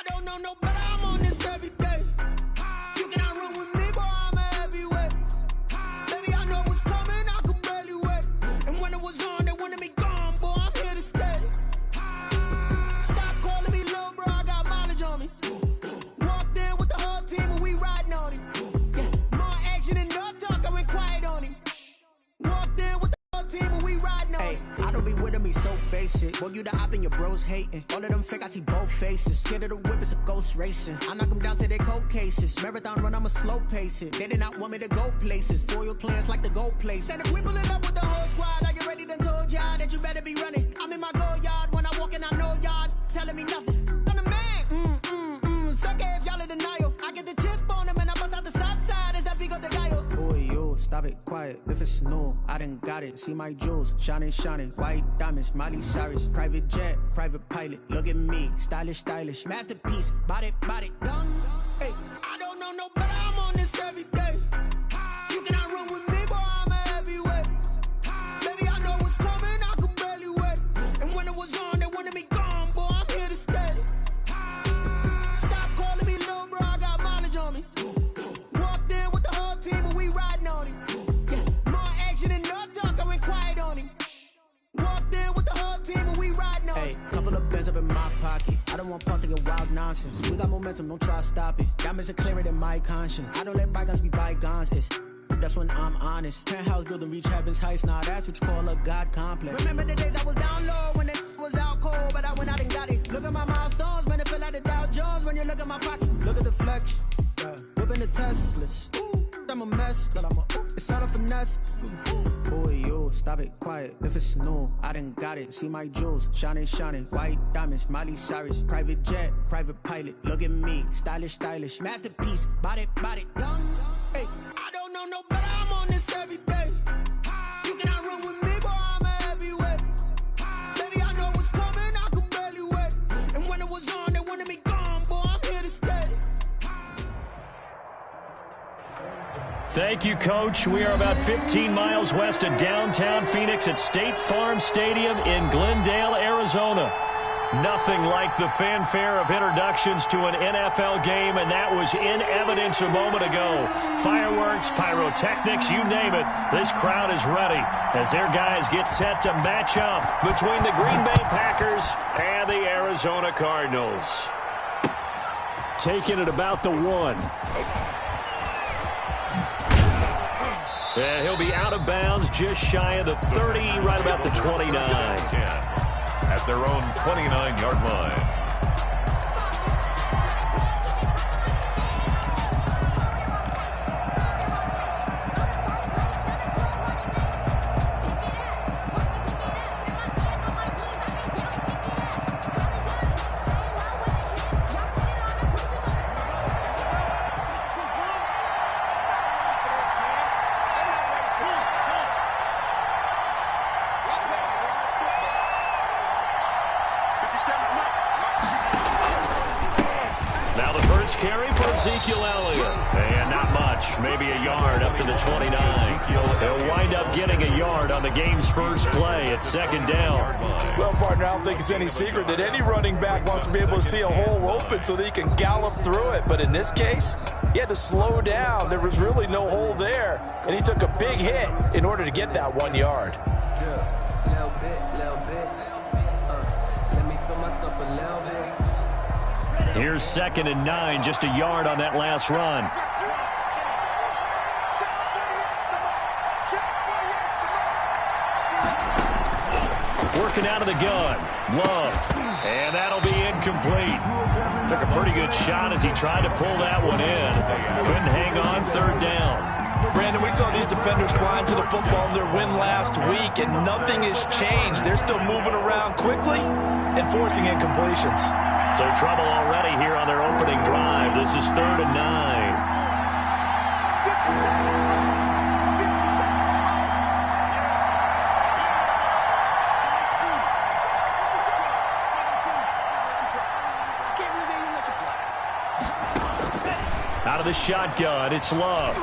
don't know no better, I'm on this every day. You cannot run with me, boy, I'm a heavyweight. Baby, I know what's coming, I could barely wait. And when it was on, they wanted me gone, boy, I'm here to stay. Stop calling me little bro, I got mileage on me. Walked in with the whole team and we riding on him. Yeah, more action and no talk, I went quiet on him. Walked in with the whole team and we riding on him. I don't be with him, he's so basic. Boy, you the op and your bros hating. All of them fake, I see both faces. Scared of the whip, it's a ghost racing. I knock them down to their cold cases. Marathon run, I'ma slow pace it. They did not want me to go places. Foil plans like the gold place. And if we pulling up with the whole squad, I get ready to told y'all that you better be running. I'm in my go yard when I walk in, I know y'all telling me nothing. I'm the man, sucker if y'all in denial. I get the chip on them and I bust out the south side. Is that big of the guy? Boy, you stop it, quiet. If it's new, I done got it. See my jewels, shining, shining. White diamonds, Miley Cyrus. Private jet, private pilot. Look at me, stylish, stylish. Masterpiece, body, young. Hey, I don't know no better, I'm on this every day. You cannot run with me, boy, I'm a heavyweight. Baby, I know what's coming, I could barely wait. And when it was on, they wanted me gone, boy, I'm here to stay. Stop calling me little bro, I got mileage on me. Walked in with the whole team and we riding on him. Yeah, more action and no talk, I went quiet on him. Walked in with the whole team and we riding on him. Hey, couple of bands up in my pocket. I don't want pause to get wild nonsense. We got momentum, don't try to stop it. Diamonds are clearer than my conscience. I don't let bygones be bygones. That's when I'm honest. Penthouse building reach heaven's heights. Nah, that's what you call a God complex. Remember the days I was down low when it was out cold, but I went out and got it. Look at my milestones, man, it feel like the Dow Jones when you look at my pocket. Look at the flex, yeah. Whipping the Teslas. Ooh, I'm a mess, but it's all a finesse. Boy, you stop it, quiet. If it's new, I done got it. See my jewels, shining, shining. White diamonds, Miley Cyrus. Private jet, private pilot. Look at me, stylish, stylish. Masterpiece, body, young. Hey, I don't know no better, I'm on this every day. You cannot run with me, boy, I'm a heavyweight. Baby, I know what's coming, I could barely wait. And when it was on, they wanted me gone, boy, I'm here to stay. Thank you, Coach. We are about 15 miles west of downtown Phoenix at State Farm Stadium in Glendale, Arizona. Nothing like the fanfare of introductions to an NFL game, and that was in evidence a moment ago. Fireworks, pyrotechnics, you name it. This crowd is ready as their guys get set to match up between the Green Bay Packers and the Arizona Cardinals. Taking it about the 1. And he'll be out of bounds just shy of the 30, right about the 29. At their own 29-yard line. Carry for Ezekiel Elliott. And not much, maybe a yard up to the 29. He'll wind up getting a yard on the game's first play at second down. Well, partner, I don't think it's any secret that any running back wants to be able to see a hole open so that he can gallop through it. But in this case, he had to slow down. There was really no hole there. And he took a big hit in order to get that 1 yard. Yeah, little bit. Let me feel myself a little bit. Here's 2nd and 9, just a yard on that last run. Working out of the gun. Love. And that'll be incomplete. Took a pretty good shot as he tried to pull that one in. Couldn't hang on, 3rd down. Brandon, we saw these defenders flying to the football in their win last week, and nothing has changed. They're still moving around quickly and forcing incompletions. So trouble already here on their opening drive. This is 3rd and 9. Out of the shotgun, it's Love.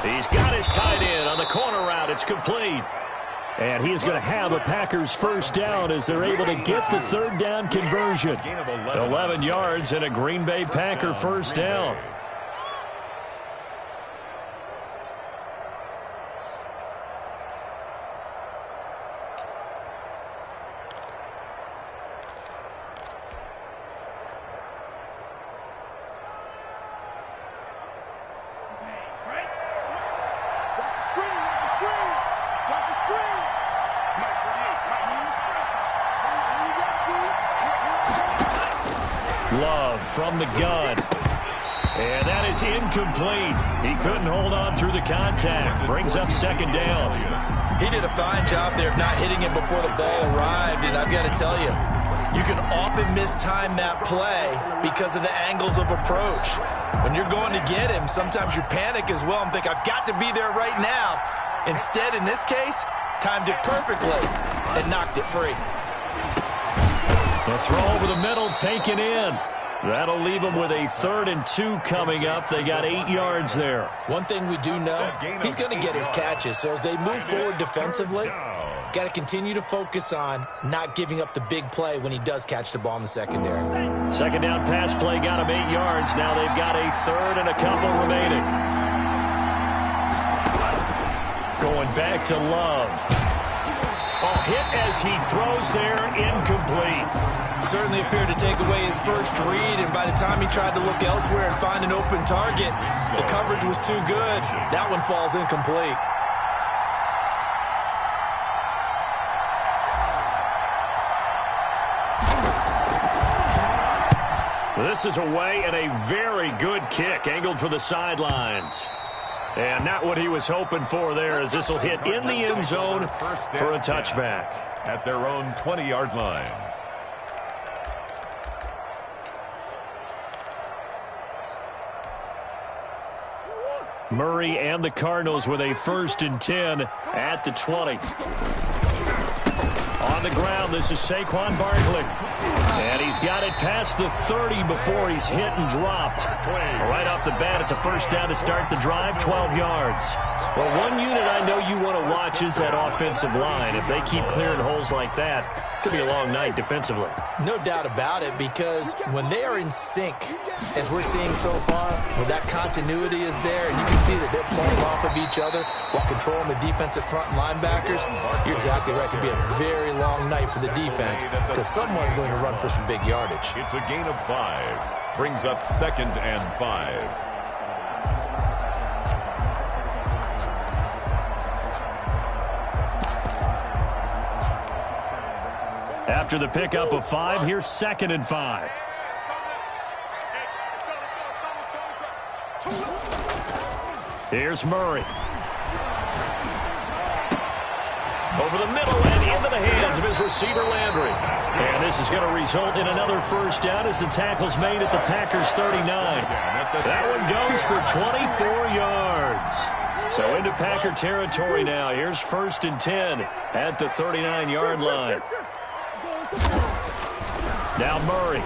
He's got his tight end on the corner route. It's complete. And he is going to have a Packers first down as they're able to get the third down conversion. 11 yards and a Green Bay Packer first down. Love from the gun. And that is incomplete. He couldn't hold on through the contact. Brings up second down. He did a fine job there of not hitting it before the ball arrived. And I've got to tell you, you can often mistime that play because of the angles of approach. When you're going to get him, sometimes you panic as well and think, I've got to be there right now. Instead, in this case, timed it perfectly and knocked it free. The throw over the middle taken in. That'll leave them with a 3rd and 2 coming up. They got 8 yards there. One thing we do know, he's going to get his catches. So as they move forward defensively, got to continue to focus on not giving up the big play when he does catch the ball in the secondary. Second down pass play got him 8 yards. Now they've got a 3rd and a couple remaining. Going back to Love. Oh, hit as he throws there, incomplete. Certainly appeared to take away his first read, and by the time he tried to look elsewhere and find an open target, the coverage was too good. That one falls incomplete. This is away and a very good kick, angled for the sidelines. And not what he was hoping for there, as this will hit in the end zone for a touchback. At their own 20-yard line. Murray and the Cardinals with a 1st and 10 at the 20. On the ground, this is Saquon Barkley. And he's got it past the 30 before he's hit and dropped. Right off the bat, it's a first down to start the drive, 12 yards. Well, one unit I know you want to watch is that offensive line. If they keep clearing holes like that, it could be a long night defensively. No doubt about it, because when they are in sync, as we're seeing so far, where that continuity is there, and you can see that they're playing off of each other while controlling the defensive front linebackers, you're exactly right. It could be a very long night for the defense, because someone's going to run for some big yardage. It's a gain of 5. Brings up 2nd and 5. After the pickup of 5, here's 2nd and 5. Here's Murray. Over the middle and into the hands of his receiver Landry. And this is going to result in another first down as the tackle's made at the Packers 39. That one goes for 24 yards. So into Packer territory now. Here's 1st and 10 at the 39-yard line. Now Murray.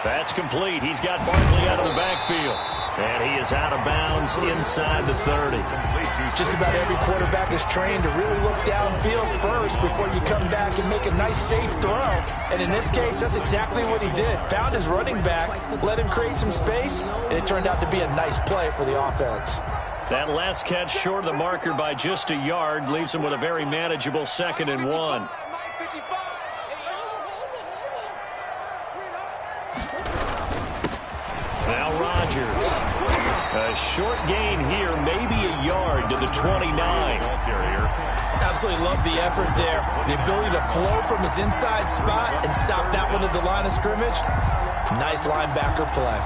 That's complete. He's got Barkley out of the backfield. And he is out of bounds inside the 30. Just about every quarterback is trained to really look downfield first before you come back and make a nice, safe throw. And in this case, that's exactly what he did. Found his running back, let him create some space, and it turned out to be a nice play for the offense. That last catch short of the marker by just a yard leaves him with a very manageable 2nd and 1. Now Rodgers. A short gain here, maybe a yard to the 29. Absolutely love the effort there. The ability to flow from his inside spot and stop that one at the line of scrimmage. Nice linebacker play.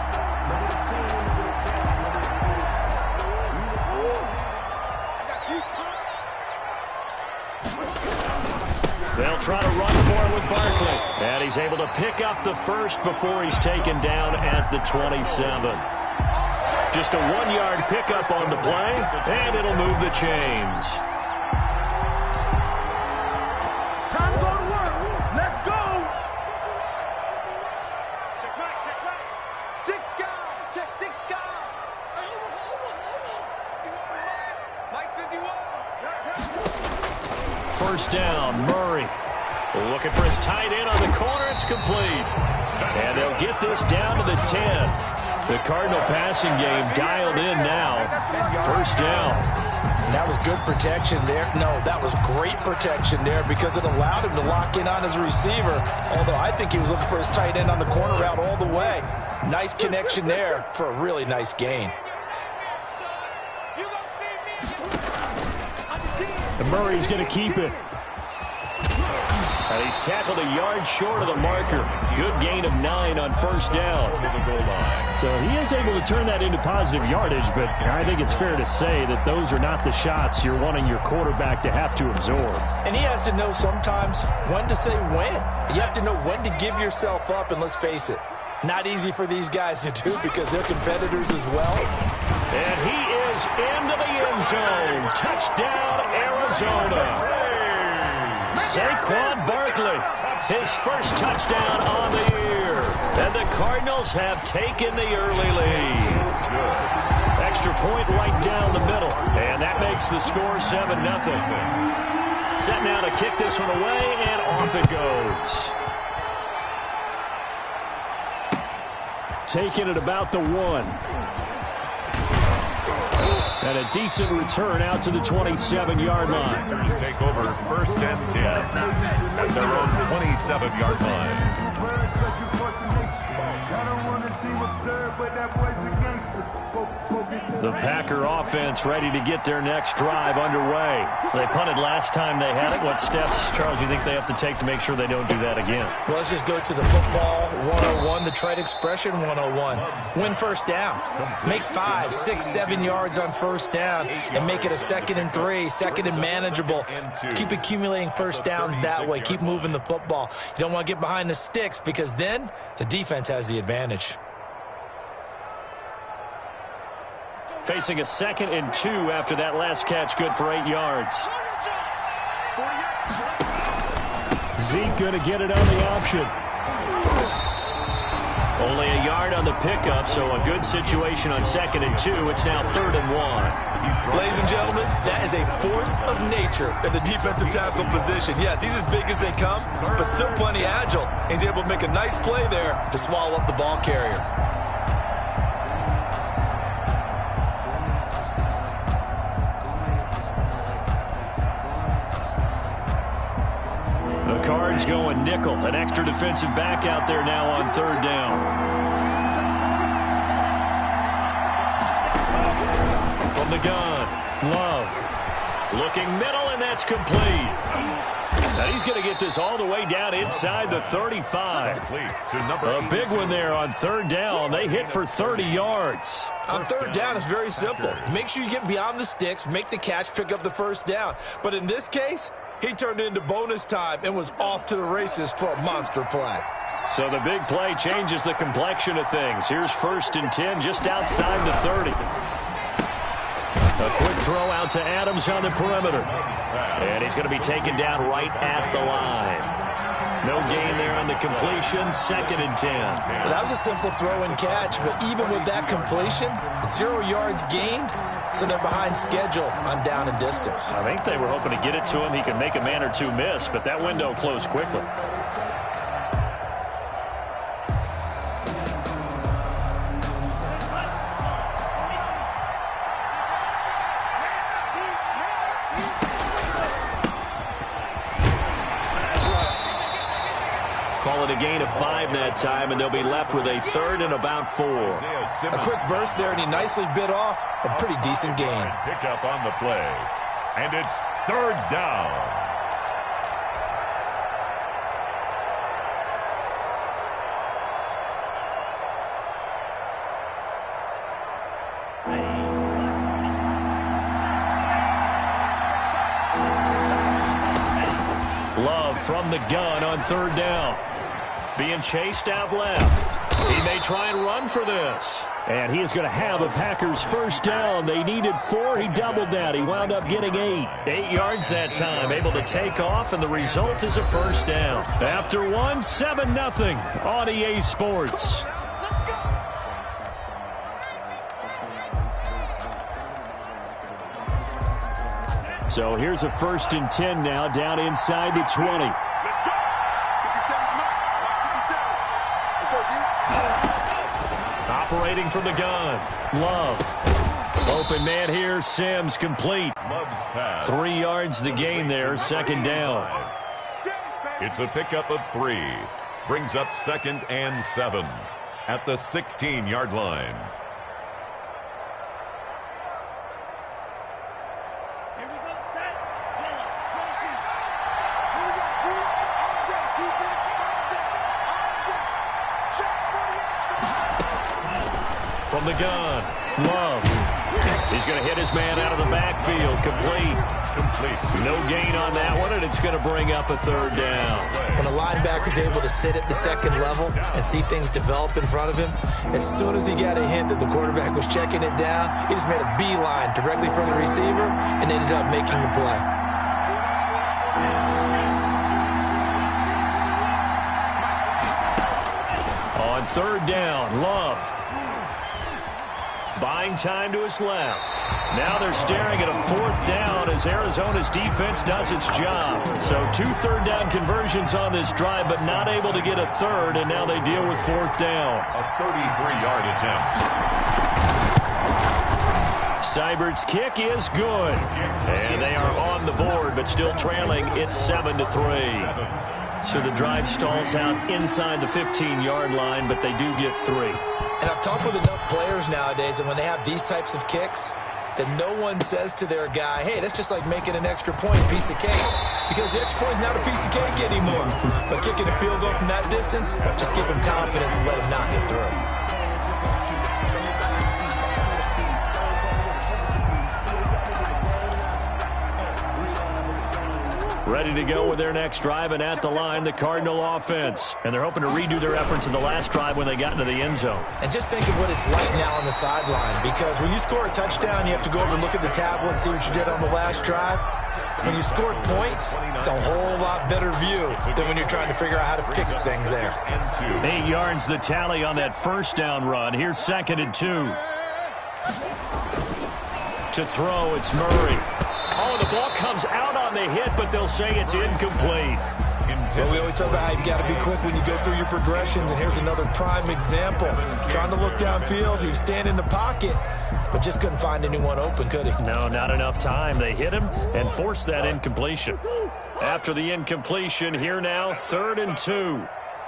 They'll try to run for it with Barkley. And he's able to pick up the first before he's taken down at the 27. Just a 1-yard pickup on the play, and it'll move the chains. Time to go to work. Let's go. Check right, check right. 6 guys. Check 6 guys. Mike 51. first down. Murray looking for his tight end on the corner. It's complete. And they'll get this down to the 10. The Cardinal passing game dialed in now. First down. That was good protection there. No, that was great protection there because it allowed him to lock in on his receiver. Although I think he was looking for his tight end on the corner route all the way. Nice connection there for a really nice gain. And Murray's going to keep it. And he's tackled a yard short of the marker. Good gain of 9 on first down. So he is able to turn that into positive yardage, but I think it's fair to say that those are not the shots you're wanting your quarterback to have to absorb. And he has to know sometimes when to say when. You have to know when to give yourself up, and let's face it, not easy for these guys to do because they're competitors as well. And he is into the end zone. Touchdown, Arizona. Saquon Barkley, his first touchdown on the year. And the Cardinals have taken the early lead. Extra point right down the middle. And that makes the score 7-0. Set now to kick this one away, and off it goes. Taking it about the 1. And a decent return out to the 27-yard line. Just take over first and 10 at their own 27-yard line. The Packer offense ready to get their next drive underway. They punted last time they had it. What steps, Charles, do you think they have to take to make sure they don't do that again? Well, let's just go to the football 101, the trade expression 101. Win first down. Make 5, 6, 7 yards on first down and make it a 2nd and 3, 2nd and manageable. Keep accumulating first downs that way. Keep moving the football. You don't want to get behind the sticks because then the defense has the advantage. Facing a 2nd and 2 after that last catch, good for 8 yards. Zeke going to get it on the option. Only a yard on the pickup, so a good situation on 2nd and 2. It's now 3rd and 1. Ladies and gentlemen, that is a force of nature in the defensive tackle position. Yes, he's as big as they come, but still plenty agile. He's able to make a nice play there to swallow up the ball carrier. Cards going nickel. An extra defensive back out there now on 3rd down. From the gun, Love. Looking middle, and that's complete. Now he's going to get this all the way down inside the 35. A big one there on 3rd down. They hit for 30 yards. On 3rd down, it's very simple. Make sure you get beyond the sticks, make the catch, pick up the first down. But in this case, he turned it into bonus time and was off to the races for a monster play. So the big play changes the complexion of things. Here's 1st and 10 just outside the 30. A quick throw out to Adams on the perimeter. And he's going to be taken down right at the line. No gain there on the completion. 2nd and 10. Well, that was a simple throw and catch, but even with that completion, 0 yards gained, so they're behind schedule on down and distance. I think they were hoping to get it to him. He could make a man or two miss, but that window closed quickly. Call it a gain of 5 that time, and they'll be left with a 3rd and about 4. A quick burst there, and he nicely bit off a pretty decent gain. Pick up on the play, and it's 3rd down. Love from the gun on 3rd down. Being chased out left. He may try and run for this. And he is going to have a Packers first down. They needed 4. He doubled that. He wound up getting 8. 8 yards that time. Able to take off, and the result is a first down. After 1, 7-0 on EA Sports. So here's a 1st and 10 now, down inside the 20. Operating from the gun. Love. Open man here. Sims complete. 3 yards the gain there. 2nd down. It's a pickup of 3. Brings up 2nd and 7 at the 16-yard line. From the gun, Love. He's going to hit his man out of the backfield. Complete. No gain on that one, and it's going to bring up a 3rd down. When a linebacker is able to sit at the 2nd level and see things develop in front of him, as soon as he got a hint that the quarterback was checking it down, he just made a beeline directly from the receiver and ended up making the play. On 3rd down, Love. Buying time to his left. Now they're staring at a 4th down as Arizona's defense does its job. So 2 3rd-down conversions on this drive, but not able to get a 3rd, and now they deal with 4th down. A 33-yard attempt. Seibert's kick is good. And they are on the board, but still trailing. It's 7-3. So the drive stalls out inside the 15-yard line, but they do get 3. And I've talked with enough players nowadays, and when they have these types of kicks, that no one says to their guy, hey, that's just like making an extra point, a piece of cake. Because the extra point is not a piece of cake anymore. But kicking a field goal from that distance, just give him confidence and let him knock it through. Ready to go with their next drive, and at the line, the Cardinal offense. And they're hoping to redo their efforts in the last drive when they got into the end zone. And just think of what it's like now on the sideline, because when you score a touchdown, you have to go over and look at the tablet and see what you did on the last drive. When you scored points, it's a whole lot better view than when you're trying to figure out how to fix things there. 8 yards the tally on that 1st down run. Here's 2nd and 2. To throw, it's Murray. Oh, the ball comes out on the hit, but they'll say it's incomplete. Well, we always talk about how you've got to be quick when you go through your progressions, and here's another prime example. Trying to look downfield, he was standing in the pocket, but just couldn't find anyone open, could he? No, not enough time. They hit him and forced that incompletion. After the incompletion, here now, 3rd and 2.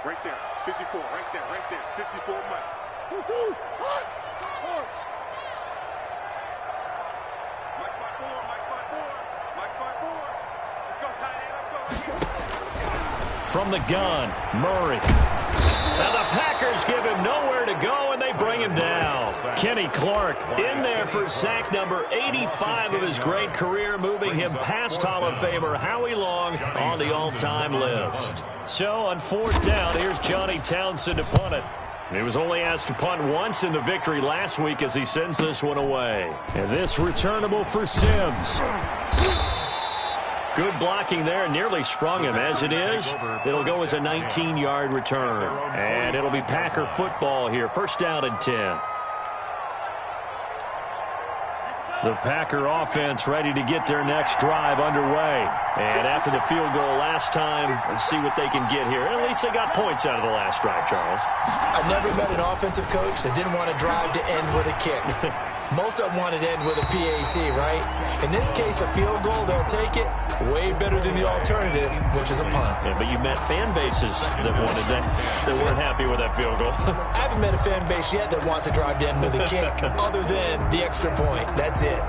Right there, 54, right there, 54, Mike. 2-2, hot. From the gun, Murray. Now the Packers give him nowhere to go, and they bring him down. Kenny Clark in there for sack number 85 of his great career, moving him past Hall of Famer Howie Long on the all-time list. So on 4th down, here's Johnny Townsend to punt it. He was only asked to punt once in the victory last week as he sends this one away. And this returnable for Sims. Good blocking there, nearly sprung him. As it is, it'll go as a 19-yard return. And it'll be Packer football here. 1st down and 10. The Packer offense ready to get their next drive underway. And after the field goal last time, let's see what they can get here. At least they got points out of the last drive, Charles. I've never met an offensive coach that didn't want to drive to end with a kick. Most of them want it to end with a PAT, right? In this case, a field goal, they'll take it. Way better than the alternative, which is a punt. Yeah, but you've met fan bases that wanted that weren't happy with that field goal. I haven't met a fan base yet that wants to drive to end with a kick, other than the extra point. That's it.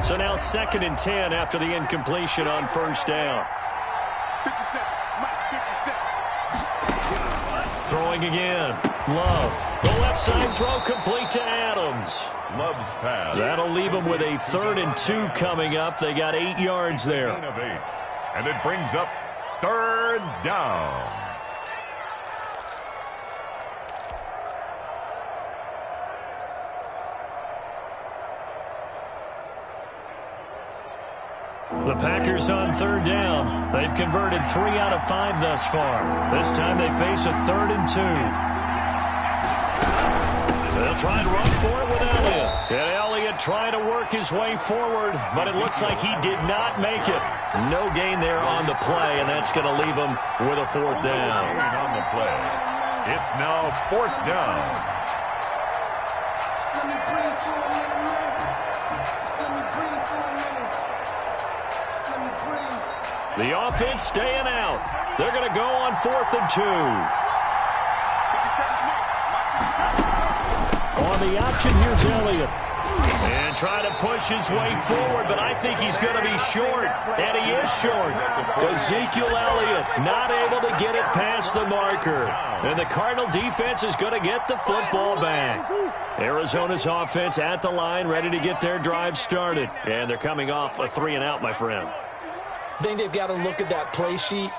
So now 2nd and 10 after the incompletion on 1st down. 57, Mike, 57. Throwing again. Love. The left side throw complete to Adams. Love's pass. That'll leave them with a 3rd and 2 coming up. They got 8 yards there. And it brings up 3rd down. The Packers on 3rd down. They've converted 3 out of 5 thus far. This time they face a 3rd and 2. They'll try and run for it with Elliott. And Elliott trying to work his way forward, but it looks like he did not make it. No gain there on the play, and that's going to leave him with a 4th down. On the play. It's now 4th down. The offense staying out. They're going to go on 4th and 2. On the option, here's Elliott. And trying to push his way forward, but I think he's going to be short. And he is short. Ezekiel Elliott not able to get it past the marker. And the Cardinal defense is going to get the football back. Arizona's offense at the line, ready to get their drive started. And they're coming off a 3-and-out, my friend. I think they've got to look at that play sheet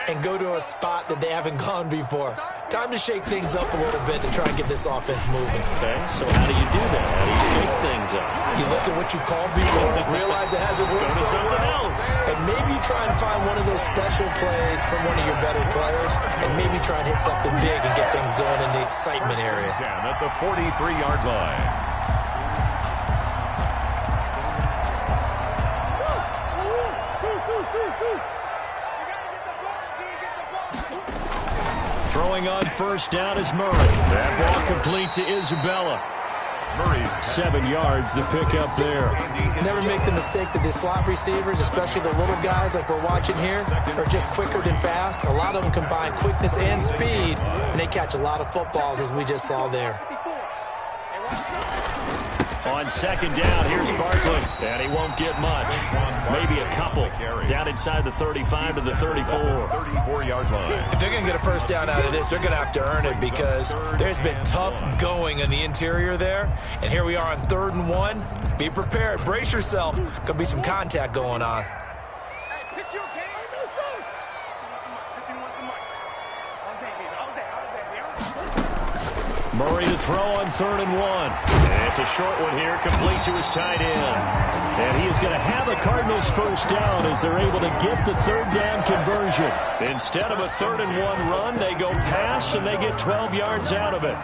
and go to a spot that they haven't gone before. Time to shake things up a little bit to try and get this offense moving. Okay, so how do you do that? How do you shake things up? You look at what you called before, realize it hasn't worked so something well, else. and maybe try and find one of those special plays from one of your better players, and maybe try and hit something big and get things going in the excitement area. Down at the 43-yard line. Throwing on 1st down is Murray. That ball complete to Isabella. Murray's 7 yards, the pickup there. Never make the mistake that the slot receivers, especially the little guys like we're watching here, are just quicker than fast. A lot of them combine quickness and speed, and they catch a lot of footballs, as we just saw there. On 2nd down, here's Barkley, and he won't get much. Maybe a couple. Down inside the 35 to the 34. 34-yard line. If they're going to get a 1st down out of this, they're going to have to earn it because there's been tough going in the interior there. And here we are on 3rd and 1. Be prepared. Brace yourself. Going to be some contact going on. Murray to throw on 3rd and 1. And it's a short one here, complete to his tight end. And he is going to have a Cardinals 1st down as they're able to get the 3rd down conversion. Instead of a 3rd and 1 run, they go pass and they get 12 yards out of it.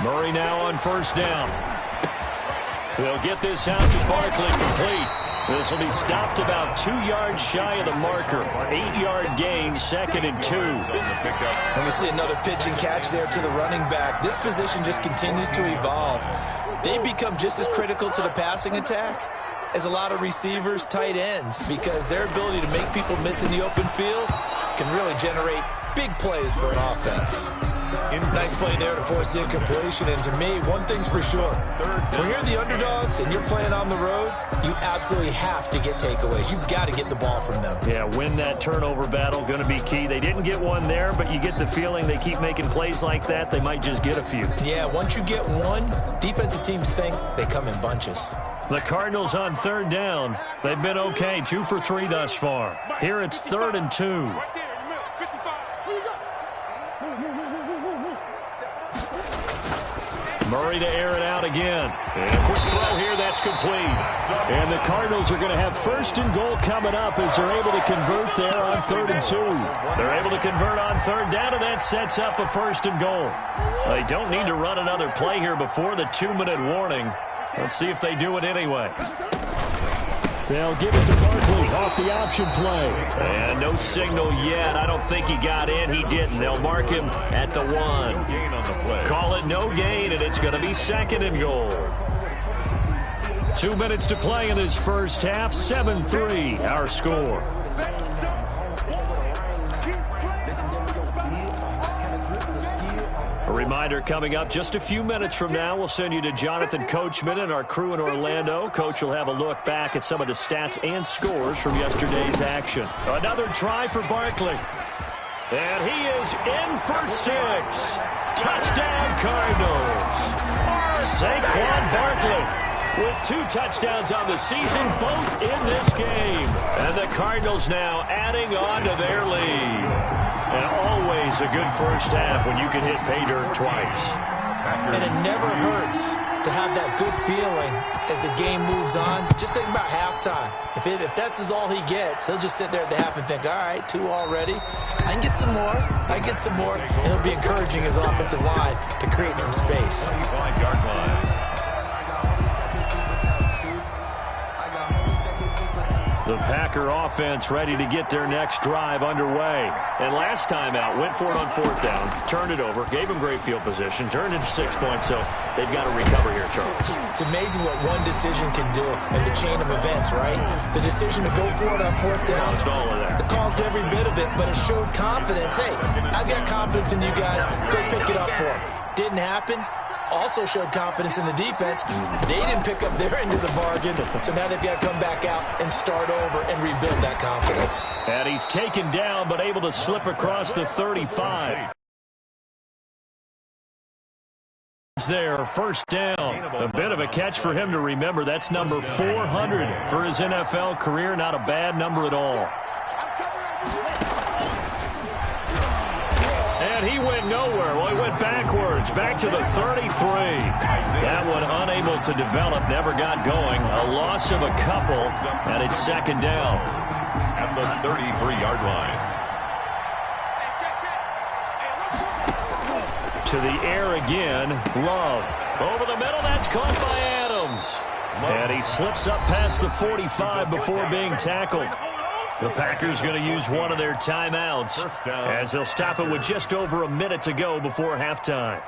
Murray now on 1st down. They'll get this out to Barkley complete. This will be stopped about 2 yards shy of the marker. 8-yard gain, 2nd and 2. And we see another pitch and catch there to the running back. This position just continues to evolve. They become just as critical to the passing attack as a lot of receivers, tight ends, because their ability to make people miss in the open field can really generate big plays for an offense. Nice play there to force the incompletion, and to me, one thing's for sure. When you're the underdogs and you're playing on the road, you absolutely have to get takeaways. You've got to get the ball from them. Yeah, win that turnover battle, going to be key. They didn't get one there, but you get the feeling they keep making plays like that, they might just get a few. Yeah, once you get one, defensive teams think they come in bunches. The Cardinals on 3rd down. They've been okay, 2 for 3 thus far. Here it's 3rd and 2. Murray to air it out again. And a quick throw here, that's complete. And the Cardinals are going to have 1st and goal coming up as they're able to convert there on 3rd and 2. They're able to convert on 3rd down, and that sets up a 1st and goal. They don't need to run another play here before the 2-minute warning. Let's see if they do it anyway. They'll give it to Barkley off the option play. And no signal yet. I don't think he got in. He didn't. They'll mark him at the 1. Gain on the play. Call it no gain, and it's going to be 2nd and goal. 2 minutes to play in this first half. 7-3, our score. A reminder coming up just a few minutes from now, we'll send you to Jonathan Coachman and our crew in Orlando. Coach will have a look back at some of the stats and scores from yesterday's action. Another try for Barkley. And he is in for 6. Touchdown, Cardinals. Saquon Barkley with 2 touchdowns on the season, both in this game. And the Cardinals now adding on to their lead. And always a good first half when you can hit pay dirt twice. And it never hurts to have that good feeling as the game moves on. Just think about halftime. If that's all he gets, he'll just sit there at the half and think, all right, 2 already. I can get some more. I can get some more. And he'll be encouraging his offensive line to create some space. 25-yard line. The Packer offense ready to get their next drive underway. And last time out, went for it on 4th down, turned it over, gave them great field position, turned it to 6 points, so they've got to recover here, Charles. It's amazing what one decision can do in the chain of events, right? The decision to go for it on 4th down. Caused all of that. It caused every bit of it, but it showed confidence. Hey, I've got confidence in you guys. Go pick it up for them. Didn't happen. Also showed confidence in the defense. They didn't pick up their end of the bargain, so now they've got to come back out and start over and rebuild that confidence. And he's taken down, but able to slip across the 35. There, 1st down. A bit of a catch for him to remember. That's number 400 for his NFL career. Not a bad number at all. And he went nowhere. Well, he went backwards, back to the 33. That one unable to develop, never got going. A loss of a couple, and it's 2nd down. At the 33-yard line. To the air again, Love. Over the middle, that's caught by Adams. And he slips up past the 45 before being tackled. The Packers going to use one of their timeouts as they'll stop it with just over a minute to go before halftime.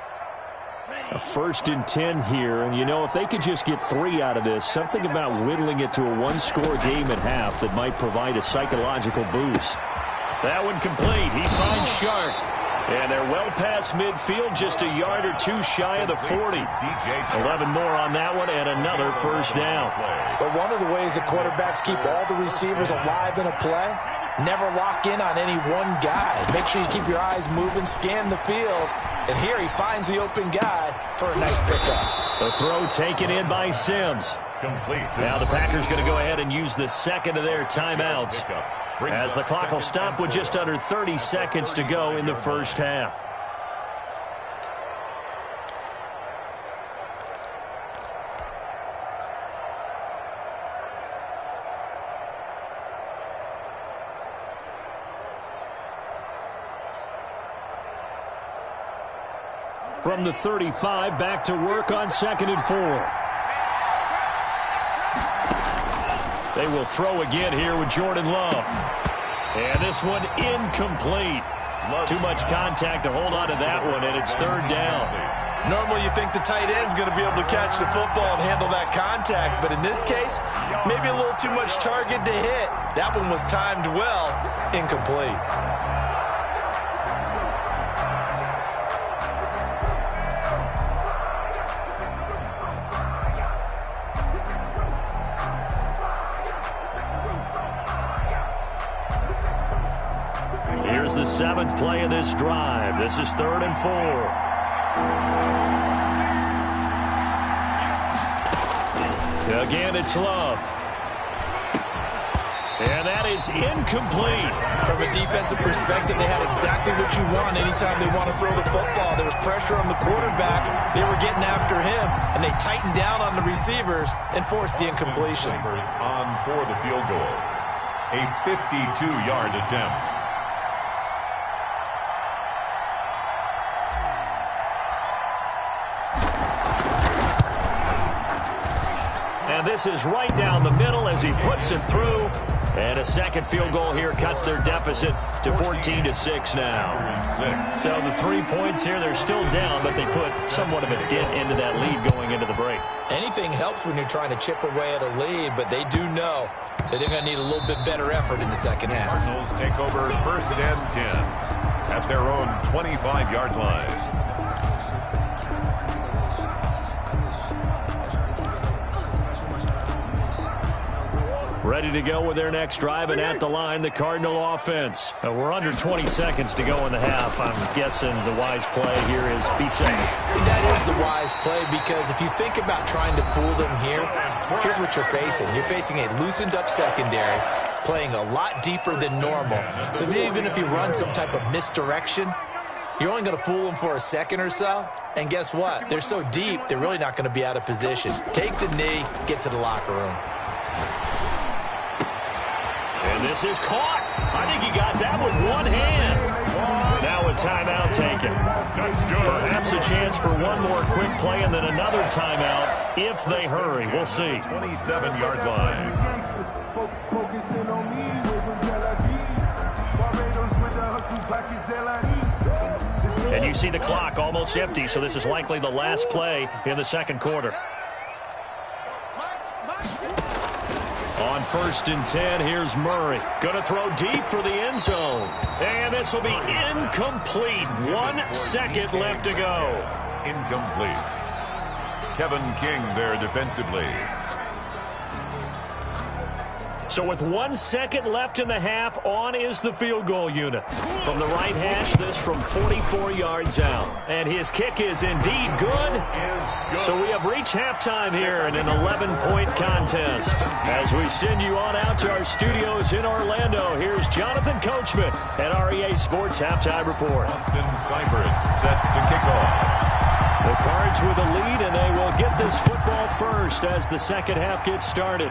A 1st and 10 here, and you know, if they could just get 3 out of this, something about whittling it to a 1-score game at half that might provide a psychological boost. That one complete. He finds Shark. And they're well past midfield, just a yard or 2 shy of the 40. 11 more on that one, and another 1st down. But one of the ways that quarterbacks keep all the receivers alive in a play, never lock in on any one guy. Make sure you keep your eyes moving, scan the field. And here he finds the open guy for a nice pickup. The throw taken in by Sims. Complete. Now the Packers going to go ahead and use the 2nd of their timeouts, as the clock will stop with just under 30 seconds to go in the 1st half. From the 35, back to work on 2nd and 4. They will throw again here with Jordan Love. And this one incomplete. Too much contact to hold on to that one, and it's 3rd down. Normally you think the tight end's going to be able to catch the football and handle that contact, but in this case, maybe a little too much target to hit. That one was timed well, incomplete. Here's the 7th play of this drive. This is 3rd and 4. Again, it's Love. And that is incomplete. From a defensive perspective, they had exactly what you want anytime they want to throw the football. There was pressure on the quarterback. They were getting after him, and they tightened down on the receivers and forced the incompletion. On for the field goal. A 52-yard attempt. And this is right down the middle as he puts it through. And a 2nd field goal here cuts their deficit to 14-6 now. So the 3 points here, they're still down, but they put somewhat of a dent into that lead going into the break. Anything helps when you're trying to chip away at a lead, but they do know that they're going to need a little bit better effort in the 2nd half. Cardinals take over 1st and 10 at their own 25-yard line. Ready to go with their next drive, and at the line, the Cardinal offense. We're under 20 seconds to go in the half. I'm guessing the wise play here is be safe. That is the wise play, because if you think about trying to fool them here, here's what you're facing. You're facing a loosened-up secondary, playing a lot deeper than normal. So even if you run some type of misdirection, you're only going to fool them for a second or so, And guess what? They're so deep, they're really not going to be out of position. Take the knee, get to the locker room. And this is caught. I think he got that with one hand. Now a timeout taken. Perhaps a chance for one more quick play and then another timeout if they hurry. We'll see. 27-yard line. Focusing on me, away from Tel Aviv. Barbados with the hustle package LIX. And you see the clock almost empty, so this is likely the last play in the second quarter. On 1st and 10, here's Murray. Going to throw deep for the end zone. And this will be incomplete. 1 second left to go. Incomplete. Kevin King there defensively. So with 1 second left in the half, on is the field goal unit. From the right hash, this from 44 yards out. And his kick is indeed good. So we have reached halftime here in an 11-point contest. As we send you on out to our studios in Orlando, here's Jonathan Coachman at REA Sports Halftime Report. Austin Seibert set to kick off. The Cards with a lead, and they will get this football first as the second half gets started.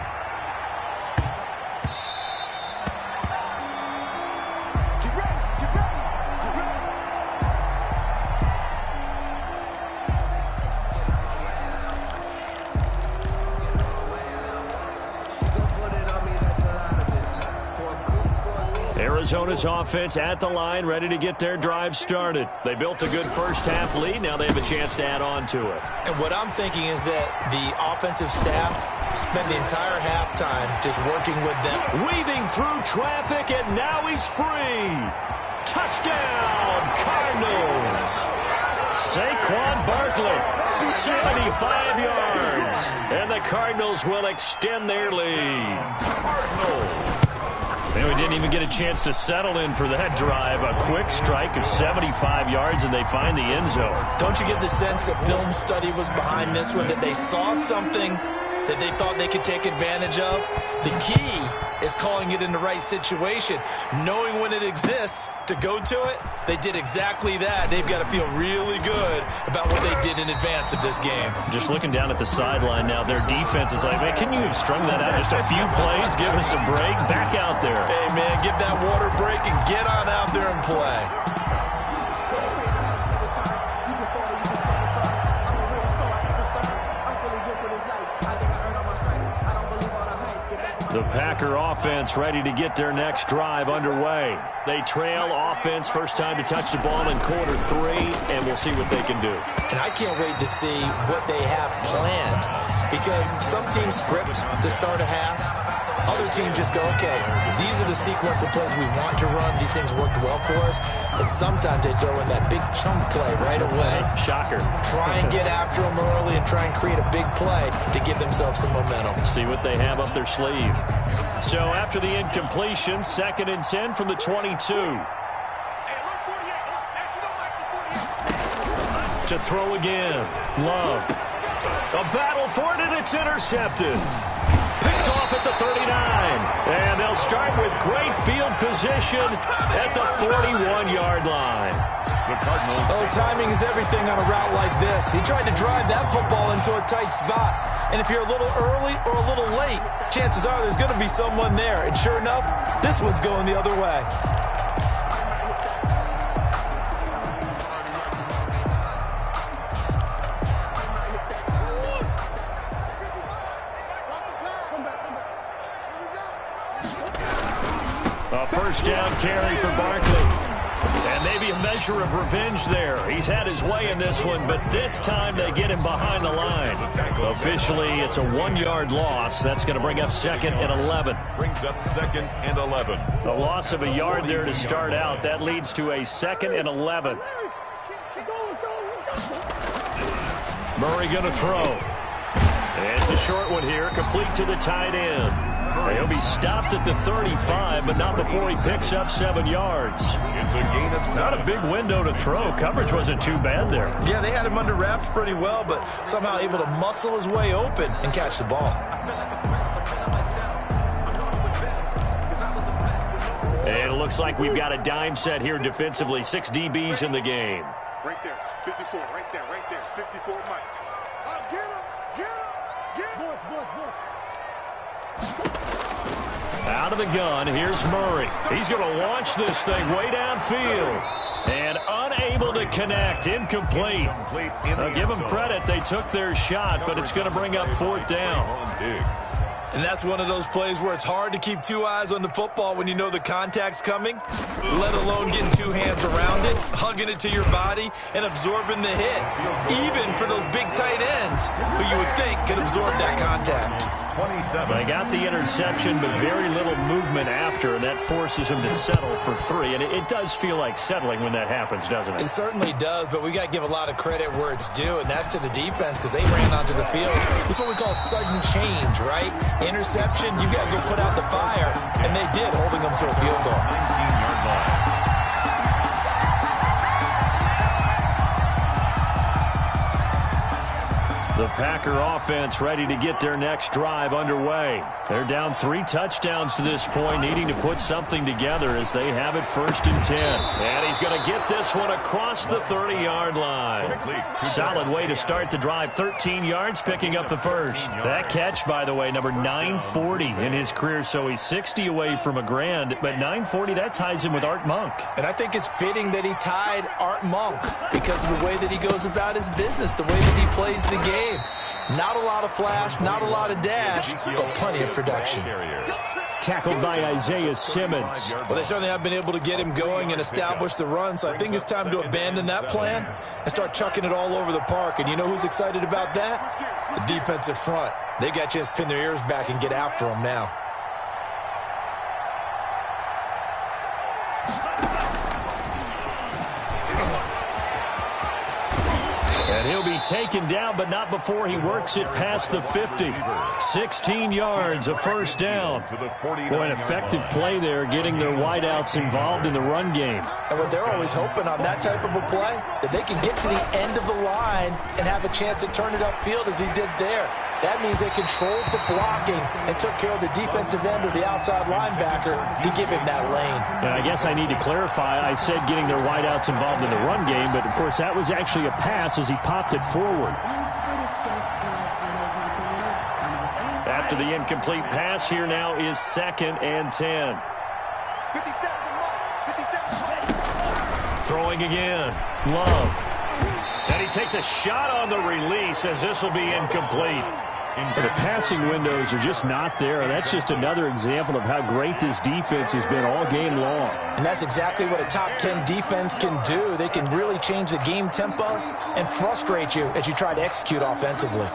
Arizona's offense at the line, ready to get their drive started. They built a good first-half lead. Now they have a chance to add on to it. And what I'm thinking is that the offensive staff spent the entire halftime just working with them. Weaving through traffic, and now he's free. Touchdown, Cardinals. Saquon Barkley, 75 yards. And the Cardinals will extend their lead. Cardinals. And we didn't even get a chance to settle in for that drive. A quick strike of 75 yards, and they find the end zone. Don't you get the sense that film study was behind this one, that they saw something that they thought they could take advantage of? The key is calling it in the right situation, knowing when it exists to go to it. They did exactly that. They've got to feel really good about what they did in advance of this game. Just looking down at the sideline now, their defense is like, man, can you have strung that out just a few plays? Give us a break. Back out there. Hey, man, give that water break and get on out there and play. The Packer offense ready to get their next drive underway. They trail offense, first time to touch the ball in quarter 3, and we'll see what they can do. And I can't wait to see what they have planned, because some teams script to start a half. Other teams just go, okay, these are the sequence of plays we want to run. These things worked well for us. And sometimes they throw in that big chunk play right away. Shocker. Try and get after them early and try and create a big play to give themselves some momentum. See what they have up their sleeve. So after the incompletion, 2nd and 10 from the 22. To throw again. Love. A battle for it, and it's intercepted. Picked off at the 39. And they'll start with great field position at the 41-yard line. The Cardinals. Oh, timing is everything on a route like this. He tried to drive that football into a tight spot. And if you're a little early or a little late, chances are there's going to be someone there. And sure enough, this one's going the other way. A first down carry for Barkley. And maybe a measure of revenge there. He's had his way in this one, but this time they get him behind the line. Officially, it's a 1-yard loss. That's going to bring up 2nd and 11. Brings up 2nd and 11. A loss of a yard there to start out. That leads to a 2nd and 11. Murray going to throw. It's a short one here, complete to the tight end. He'll be stopped at the 35, but not before he picks up 7 yards. It's a gain of 7. Not a big window to throw. Coverage wasn't too bad there. Yeah, they had him under wraps pretty well, but somehow able to muscle his way open and catch the ball. And it looks like we've got a dime set here defensively. 6 DBs in the game. right there. 54, right there, 54, Mike. Get him, get him, get him. Boys. Out of the gun, here's Murray. He's going to launch this thing way downfield. And unable to connect, incomplete. I'll give them credit, they took their shot, but it's going to bring up 4th down. And that's one of those plays where it's hard to keep 2 eyes on the football when you know the contact's coming, let alone getting 2 hands around it, hugging it to your body, and absorbing the hit. Even for those big tight ends who you would think could absorb that contact. They got the interception, but very little movement after, and that forces him to settle for 3. And it does feel like settling when that happens, doesn't it? It certainly does, but we got to give a lot of credit where it's due, and that's to the defense because they ran onto the field. This is what we call sudden change, right? Interception, you got to go put out the fire, and they did, holding them to a field goal. 19-yard line. The Packer offense ready to get their next drive underway. They're down 3 touchdowns to this point, needing to put something together as they have it 1st and 10. And he's going to get this one across the 30-yard line. Solid way to start the drive. 13 yards, picking up the first. That catch, by the way, number 940 in his career, so he's 60 away from a grand, but 940, that ties him with Art Monk. And I think it's fitting that he tied Art Monk because of the way that he goes about his business, the way that he plays the game. Not a lot of flash, not a lot of dash, but plenty of production. Tackled by Isaiah Simmons. Well, they certainly have been able to get him going and establish the run, so I think it's time to abandon that plan and start chucking it all over the park. And you know who's excited about that? The defensive front. They got a chance to pin their ears back and get after him now. And he'll be taken down, but not before he works it past the 50. 16 yards, a 1st down. Boy, an effective play there, getting their wideouts involved in the run game. And what they're always hoping on that type of a play, that they can get to the end of the line and have a chance to turn it upfield as he did there. That means they controlled the blocking and took care of the defensive end or the outside linebacker to give him that lane. And I guess I need to clarify, I said getting their wideouts involved in the run game, but of course that was actually a pass as he popped it forward. After the incomplete pass, here now is 2nd and 10. Throwing again, Love. And he takes a shot on the release as this will be incomplete. The passing windows are just not there. That's just another example of how great this defense has been all game long. And that's exactly what a top 10 defense can do. They can really change the game tempo and frustrate you as you try to execute offensively.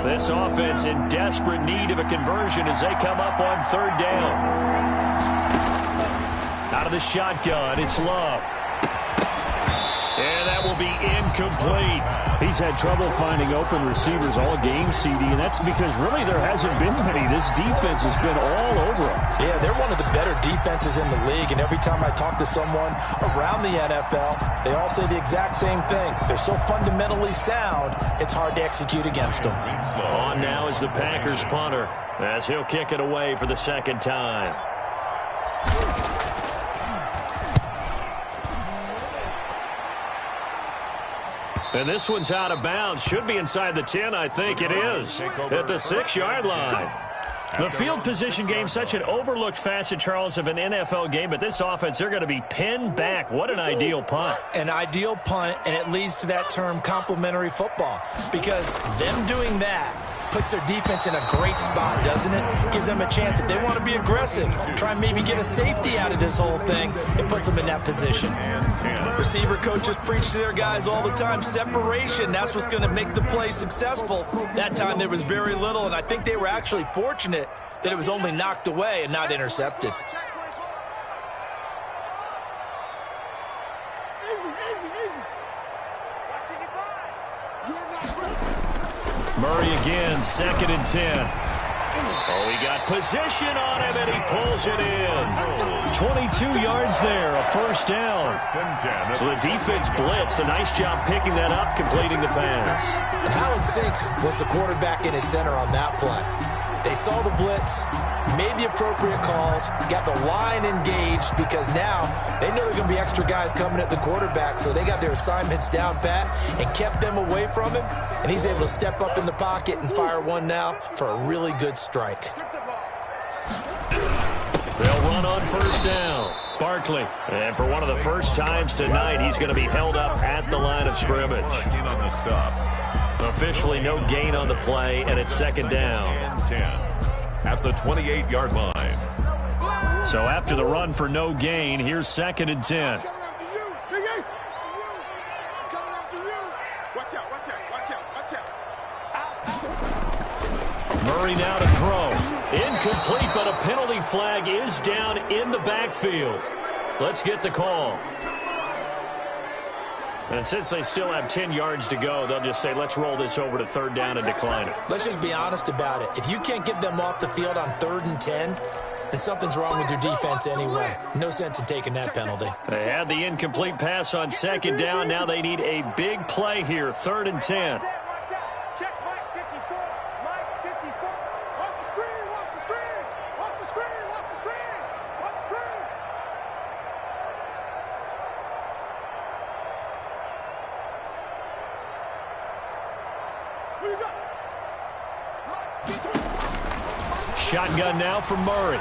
This offense in desperate need of a conversion as they come up on 3rd down. Out of the shotgun, it's Love. And that will be incomplete. He's had trouble finding open receivers all game, CD, and that's because really there hasn't been many. This defense has been all over them. Yeah, they're one of the better defenses in the league, and every time I talk to someone around the NFL, they all say the exact same thing. They're so fundamentally sound, it's hard to execute against them. On now is the Packers punter as he'll kick it away for the 2nd time. And this one's out of bounds. Should be inside the 10, I think it is. At the 6-yard line. The field position game, such an overlooked facet, Charles, of an NFL game, but this offense, they're going to be pinned back. What an ideal punt. An ideal punt, and it leads to that term complementary football, because them doing that puts their defense in a great spot, doesn't it? Gives them a chance. If they want to be aggressive, try and maybe get a safety out of this whole thing, it puts them in that position. Receiver coaches preach to their guys all the time, separation, that's what's going to make the play successful. That time there was very little, and I think they were actually fortunate that it was only knocked away and not intercepted. Murray again, 2nd and 10. Oh, he got position on him, and he pulls it in. 22 yards there, a first down. So the defense blitzed. A nice job picking that up, completing the pass. And Howard Sink was the quarterback in his center on that play. They saw the blitz, made the appropriate calls, got the line engaged because now they know there are going to be extra guys coming at the quarterback, so they got their assignments down pat and kept them away from him, and he's able to step up in the pocket and fire one now for a really good strike. They'll run on first down. Barkley. And for one of the first times tonight, he's going to be held up at the line of scrimmage. On the stop. Officially no gain on the play, and it's second down. And 10 at the 28-yard line. So after the run for no gain, here's 2nd and 10. Murray now to throw. Incomplete, but a penalty flag is down in the backfield. Let's get the call. And since they still have 10 yards to go, they'll just say, let's roll this over to 3rd down and decline it. Let's just be honest about it. If you can't get them off the field on 3rd and 10, then something's wrong with your defense anyway. No sense in taking that penalty. They had the incomplete pass on 2nd down. Now they need a big play here, 3rd and 10. Shotgun now for Murray.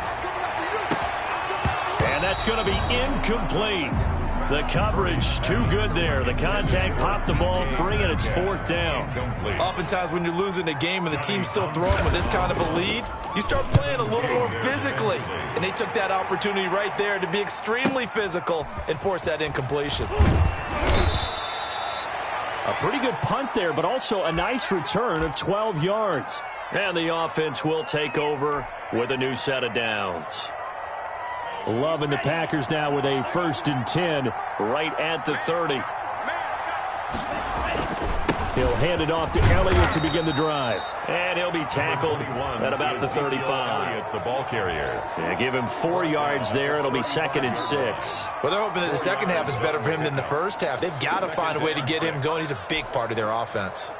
And that's going to be incomplete. The coverage too good there. The contact popped the ball free, and it's 4th down. Oftentimes when you're losing a game and the team's still throwing with this kind of a lead, you start playing a little more physically. And they took that opportunity right there to be extremely physical and force that incompletion. A pretty good punt there, but also a nice return of 12 yards. And the offense will take over with a new set of downs. Loving the Packers now with a 1st and 10 right at the 30. He'll hand it off to Elliott to begin the drive. And he'll be tackled at about the 35. It's the ball carrier. Yeah, give him 4 yards there. It'll be 2nd and 6. Well, they're hoping that the second half is better for him than the first half. They've got to find a way to get him going. He's a big part of their offense.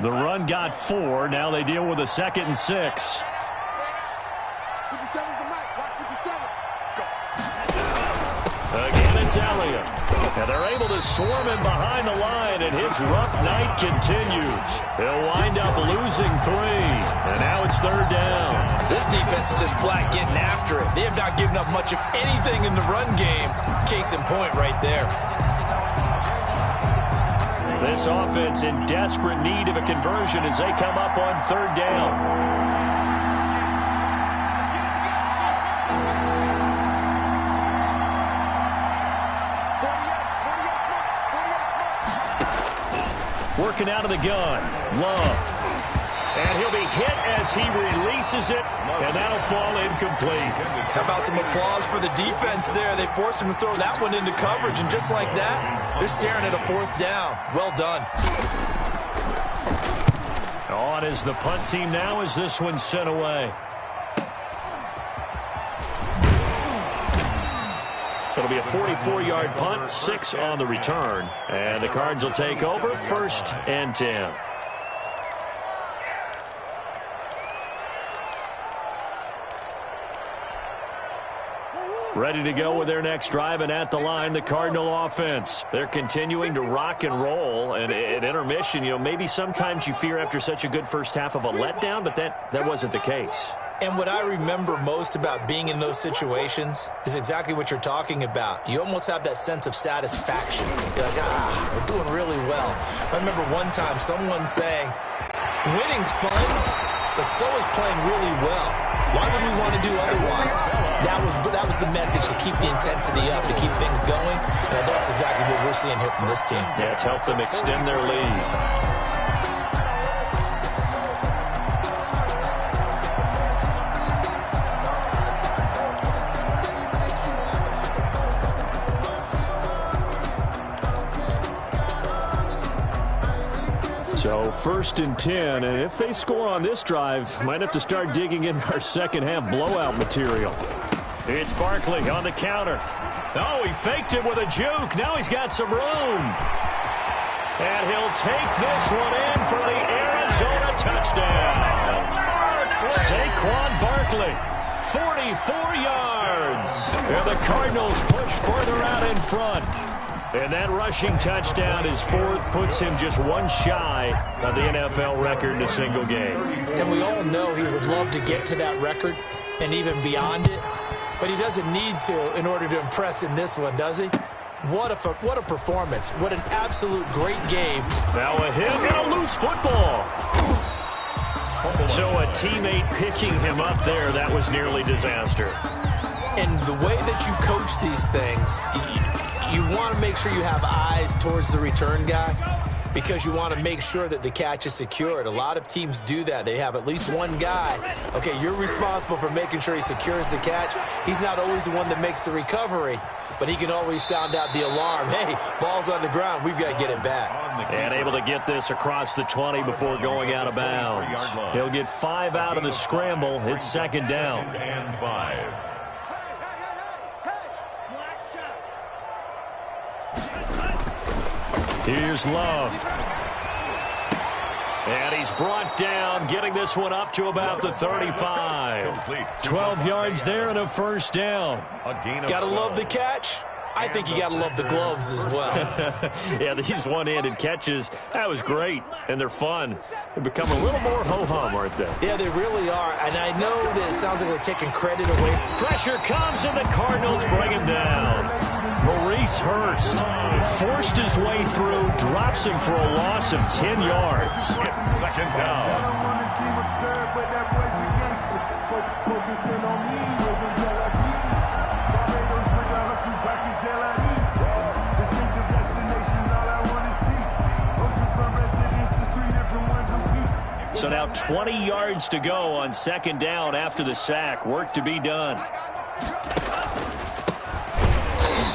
The run got 4. Now they deal with a 2nd and 6. 57's the mic. Watch 57. Go. Again, it's Elliott. And they're able to swarm him behind the line, and his rough night continues. He'll wind up losing 3. And now it's 3rd down. This defense is just flat getting after it. They have not given up much of anything in the run game. Case in point right there. This offense in desperate need of a conversion as they come up on 3rd down. Working out of the gun. Love. And he'll be hit as he releases it, and that'll fall incomplete. How about some applause for the defense there? They forced him to throw that one into coverage, and just like that, they're staring at a 4th down. Well done. On is the punt team now as this one's sent away. It'll be a 44-yard punt, 6 on the return. And the Cards will take over, 1st and 10. Ready to go with their next drive, and at the line, the Cardinal offense. They're continuing to rock and roll, and at intermission, maybe sometimes you fear after such a good first half of a letdown, but that wasn't the case. And what I remember most about being in those situations is exactly what you're talking about. You almost have that sense of satisfaction. You're like, we're doing really well. I remember one time someone saying, winning's fun, but so is playing really well. Why would we want to do otherwise? That was the message, to keep the intensity up, to keep things going. And that's exactly what we're seeing here from this team. Yeah, it's helped them extend their lead. So 1st and 10, and if they score on this drive, might have to start digging in our second half blowout material. It's Barkley on the counter. Oh, he faked it with a juke. Now he's got some room. And he'll take this one in for the Arizona touchdown. Saquon Barkley, 44 yards. And the Cardinals push further out in front. And that rushing touchdown is 4th, puts him just one shy of the NFL record in a single game. And we all know he would love to get to that record and even beyond it. But he doesn't need to in order to impress in this one, does he? What a performance. What an absolute great game. Now a hit and a loose football. So a teammate picking him up there, that was nearly disaster. And the way that you coach these things, you want to make sure you have eyes towards the return guy because you want to make sure that the catch is secured. A lot of teams do that. They have at least one guy. Okay, you're responsible for making sure he secures the catch. He's not always the one that makes the recovery, but he can always sound out the alarm. Hey, ball's on the ground. We've got to get it back. And able to get this across the 20 before going out of bounds. He'll get 5 out of the scramble. It's 2nd down. And 5. Here's Love. And he's brought down, getting this one up to about the 35. 12 yards there and a 1st down. Gotta love the catch. I think you gotta love the gloves as well. Yeah, these one-handed catches, that was great, and they're fun. They become a little more ho-hum, aren't they? Yeah, they really are, and I know that it sounds like they're taking credit away. Pressure comes, and the Cardinals bring him down. Maurice Hurst forced his way through, drops him for a loss of 10 yards. It's 2nd down. Focusing on me, we're from Tel Aviv. Barbados with the hustle, practice LIX. Distinctive destinations, all I want to see. Oceanfront residences, 3 different ones a week. So now 20 yards to go on 2nd down after the sack. Work to be done.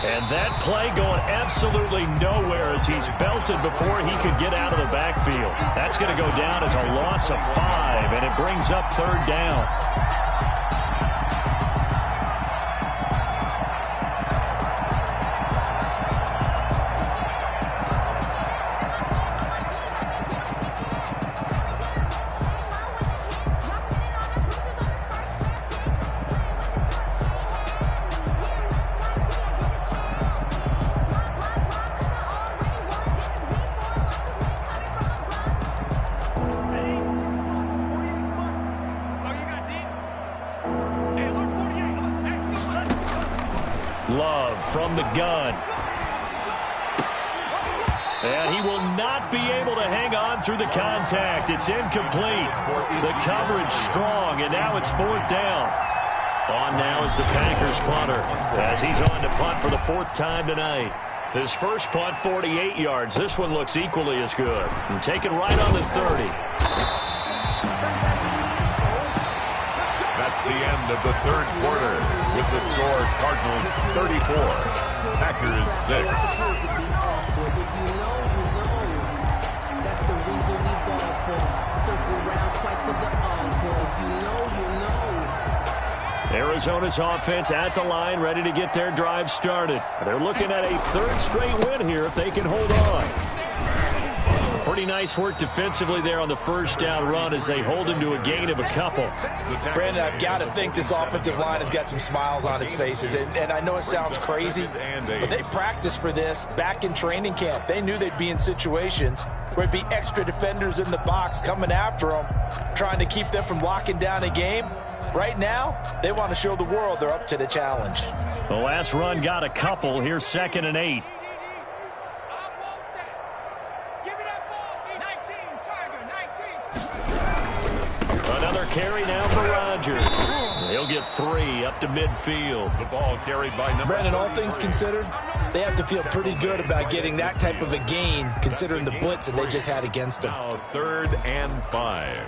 And that play going absolutely nowhere as he's belted before he could get out of the backfield. That's going to go down as a loss of 5, and it brings up 3rd down. Love from the gun. And he will not be able to hang on through the contact. It's incomplete. The coverage strong, and now it's 4th down. On now is the Packers punter as he's on to punt for the 4th time tonight. His first punt, 48 yards. This one looks equally as good. And taken right on the 30. That's the end of the 3rd quarter with the score Cardinals 34, Packers 6. That's the reason we ball for. Circle round twice for the encore. If you know, you know. Arizona's offense at the line, ready to get their drive started. They're looking at a 3rd straight win here if they can hold on. Pretty nice work defensively there on the 1st down run as they hold him to a gain of a couple. Brandon, I've got to think this offensive line has got some smiles on its faces. And I know it sounds crazy, but they practiced for this back in training camp. They knew they'd be in situations where it'd be extra defenders in the box coming after them, trying to keep them from locking down a game. Right now, they want to show the world they're up to the challenge. The last run got a couple. Here's 2nd and 8. Another carry now for Rodgers. He'll get 3 up to midfield. The ball carried by number Brandon, all things considered, they have to feel pretty good about getting that type of a gain, considering the blitz that they just had against them. Now 3rd and 5.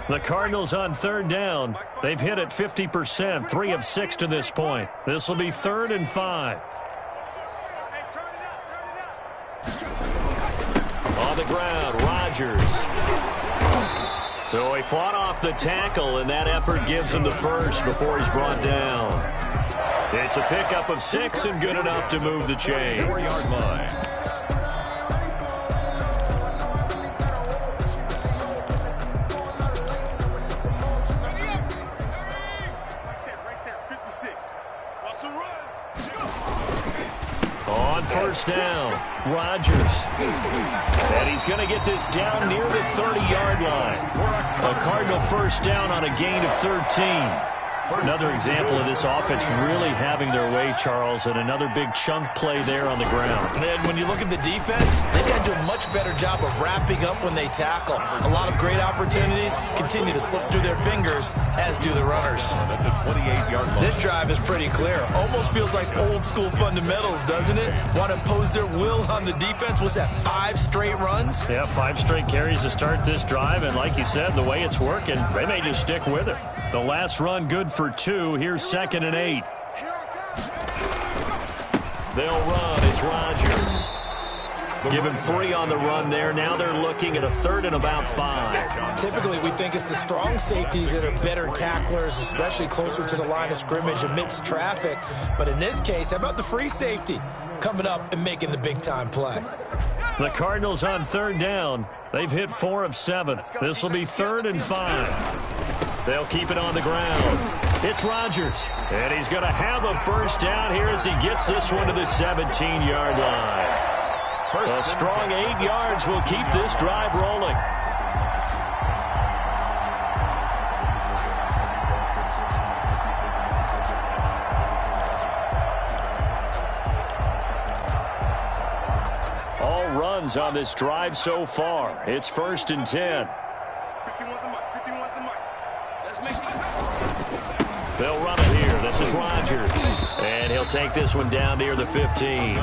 The Cardinals on third down. They've hit it 50%, 3 of 6 to this point. This will be 3rd and 5. On the ground, Rodgers. So he fought off the tackle, and that effort gives him the first before he's brought down. It's a pickup of 6 and good enough to move the chains. 4-yard line. On first down, Rodgers. And he's going to get this down near the 30-yard line. A Cardinal first down on a gain of 13. Another example of this offense really having their way, Charles, and another big chunk play there on the ground. And when you look at the defense, they've got to do a much better job of wrapping up when they tackle. A lot of great opportunities continue to slip through their fingers, as do the runners. This drive is pretty clear. Almost feels like old school fundamentals, doesn't it? Want to impose their will on the defense. Was that 5 straight runs? Yeah, 5 straight carries to start this drive, and like you said, the way it's working, they may just stick with it. The last run good for 2. Here's 2nd and 8. They'll run. It's Rodgers. Give him 3 on the run there. Now they're looking at a 3rd and about 5. Typically, we think it's the strong safeties that are better tacklers, especially closer to the line of scrimmage amidst traffic. But in this case, how about the free safety coming up and making the big-time play? The Cardinals on third down. They've hit 4 of 7. This will be 3rd and 5. They'll keep it on the ground. It's Rodgers. And he's going to have a first down here as he gets this one to the 17-yard line. A strong 8 yards will keep this drive rolling. All runs on this drive so far. It's 1st and 10. They'll run it here. This is Rodgers. And he'll take this one down near the 15.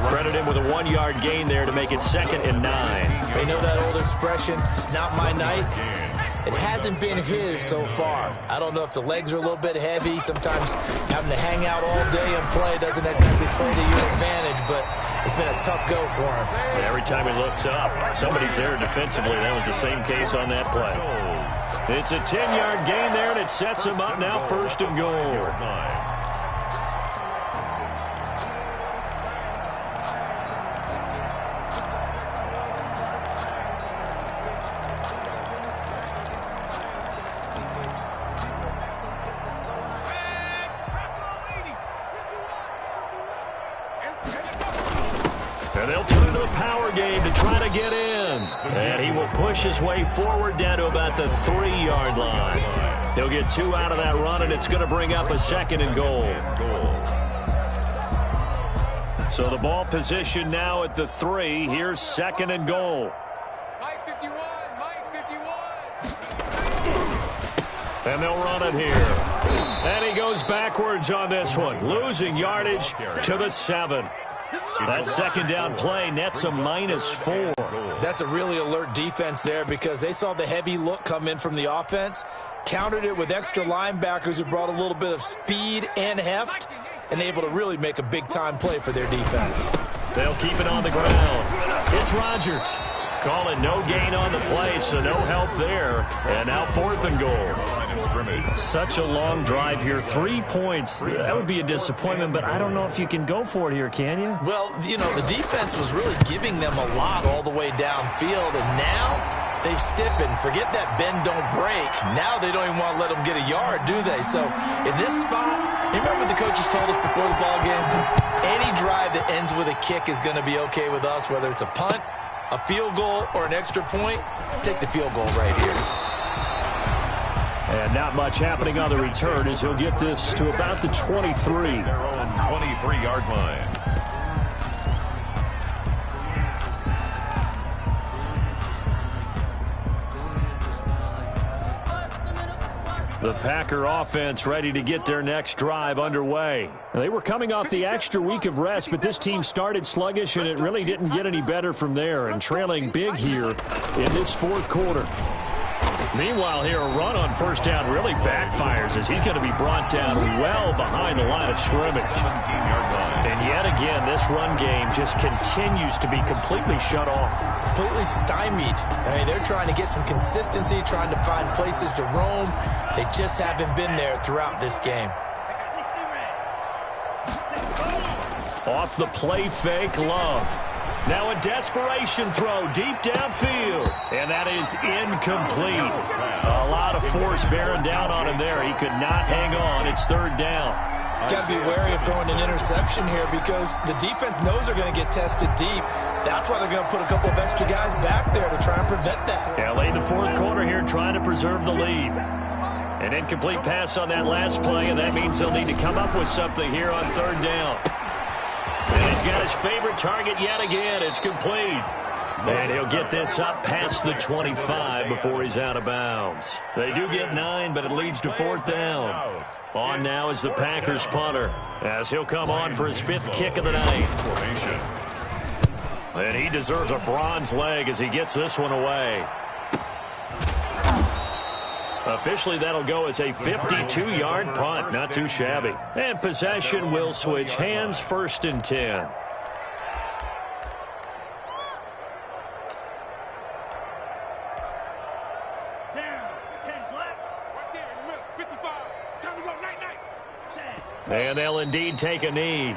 Credit him with a 1-yard gain there to make it 2nd and 9. They know that old expression, it's not my night. It hasn't been his so far. I don't know if the legs are a little bit heavy. Sometimes having to hang out all day and play doesn't exactly play to your advantage, but it's been a tough go for him. Every time he looks up, somebody's there defensively. That was the same case on that play. It's a 10-yard gain there, and it sets him up now 1st and goal. And they'll turn to the power game to try to get in. And he will push his way forward down to about the 3-yard line. He'll get 2 out of that run, and it's going to bring up a 2nd and goal. So the ball position now at the 3. Here's 2nd and goal. Mike 51, Mike 51. And they'll run it here. And he goes backwards on this one, losing yardage to the 7. That 2nd down play nets a -4. That's a really alert defense there because they saw the heavy look come in from the offense, countered it with extra linebackers who brought a little bit of speed and heft, and able to really make a big-time play for their defense. They'll keep it on the ground. It's Rodgers. Call it no gain on the play, so no help there. And now 4th and goal. Such a long drive here. 3 points. That would be a disappointment, but I don't know if you can go for it here, can you? Well, you know, the defense was really giving them a lot all the way downfield, and now they've stiffened. Forget that bend, don't break. Now they don't even want to let them get a yard, do they? So in this spot, you remember what the coaches told us before the ball game? Any drive that ends with a kick is going to be okay with us, whether it's a punt, a field goal, or an extra point. Take the field goal right here. And not much happening on the return as he'll get this to about the 23. Their own 23-yard line. The Packer offense ready to get their next drive underway. They were coming off the extra week of rest, but this team started sluggish, and it really didn't get any better from there, and trailing big here in this 4th quarter. Meanwhile, here, a run on first down really backfires as he's going to be brought down well behind the line of scrimmage. And yet again, this run game just continues to be completely shut off. Completely stymied. I mean, they're trying to get some consistency, trying to find places to roam. They just haven't been there throughout this game. Off the play fake, Love. Now a desperation throw deep downfield. And that is incomplete. A lot of force bearing down on him there. He could not hang on. It's third down. Got to be wary of throwing an interception here because the defense knows they're going to get tested deep. That's why they're going to put a couple of extra guys back there to try and prevent that. Yeah, late in the fourth quarter here trying to preserve the lead. An incomplete pass on that last play, and that means they'll need to come up with something here on third down. And he's got his favorite target yet again. It's complete. And he'll get this up past the 25 before he's out of bounds. They do get 9, but it leads to fourth down. On now is the Packers punter as he'll come on for his 5th kick of the night. And he deserves a bronze leg as he gets this one away. Officially, that'll go as a 52-yard punt. Not too shabby. And possession will switch hands, 1st and 10. And they'll indeed take a knee.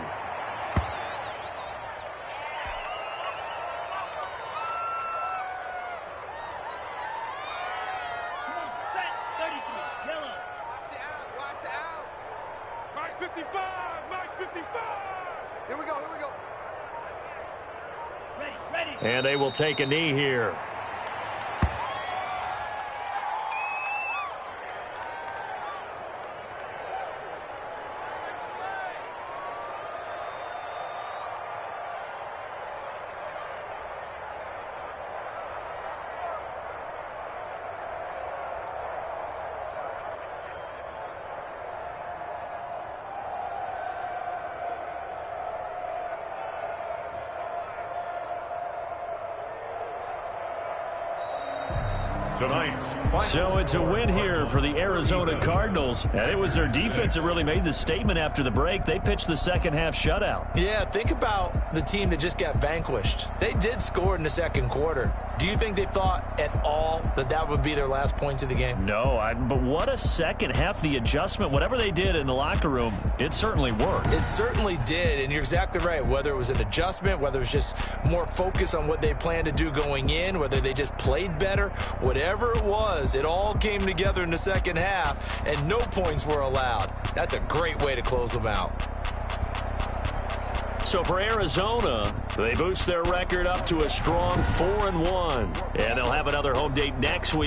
And they will take a knee here. So it's a win here for the Arizona Cardinals, and it was their defense that really made the statement after the break. They pitched the second-half shutout. Yeah, think about the team that just got vanquished. They did score in the second quarter. Do you think they thought at all that that would be their last points of the game? No, but what a second half. The adjustment, whatever they did in the locker room, it certainly worked. It certainly did, and you're exactly right. Whether it was an adjustment, whether it was just more focus on what they planned to do going in, whether they just played better, whatever it was, it all came together in the second half, and no points were allowed. That's a great way to close them out. So for Arizona, they boost their record up to a strong 4-1, and they'll have another home date next week.